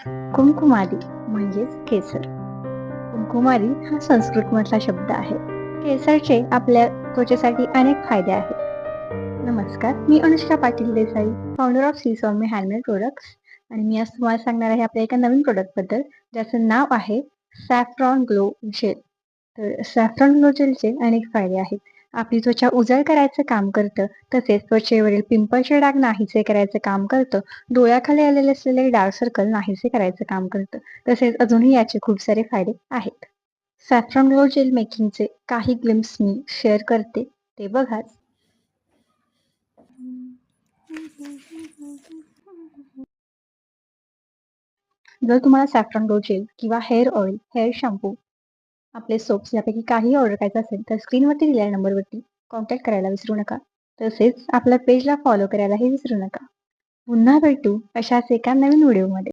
कुमकुमादी म्हणजेच केसर. कुमकुमादी हा संस्कृतमधला शब्द आहे. केसरचे आपल्या त्वचेसाठी अनेक फायदे आहेत. नमस्कार, मी अनुष्का पाटील देसाई, फाउंडर ऑफ सी सौम्य हँडमेड प्रोडक्ट्स आणि मी आज तुम्हाला सांगणार आहे आपल्या एका नवीन प्रोडक्टबद्दल, ज्याचं नाव आहे सॅफ्रॉन ग्लो जेल. तर सॅफ्रॉन ग्लो जेलचे अनेक फायदे आहेत. आपली त्वचा उजळ करायचं काम करतं, तसेच त्वचेवरील पिंपलचे डाग नाहीसे करायचं काम करतं, डोळ्याखाली आलेले असलेले डार्क सर्कल नाहीसे करायचं काम करतं. तसेच अजूनही याचे खूप सारे फायदे आहेत. सॅफ्रॉन ग्लो जेल मेकिंगचे काही ग्लिम्स मी शेअर करते, ते बघा. जर तुम्हाला सॅफ्रॉन ग्लो जेल किंवा हेअर ऑइल, हेअर शॅम्पू, आपले सोप्स यापैकी काही ऑर्डर करायचं असेल तर स्क्रीनवरती दिलेल्या नंबरवरती कॉन्टॅक्ट करायला विसरू नका. तसेच आपल्या पेजला फॉलो करायलाही विसरू नका. पुन्हा भेटू अशाच एका नवीन व्हिडिओमध्ये.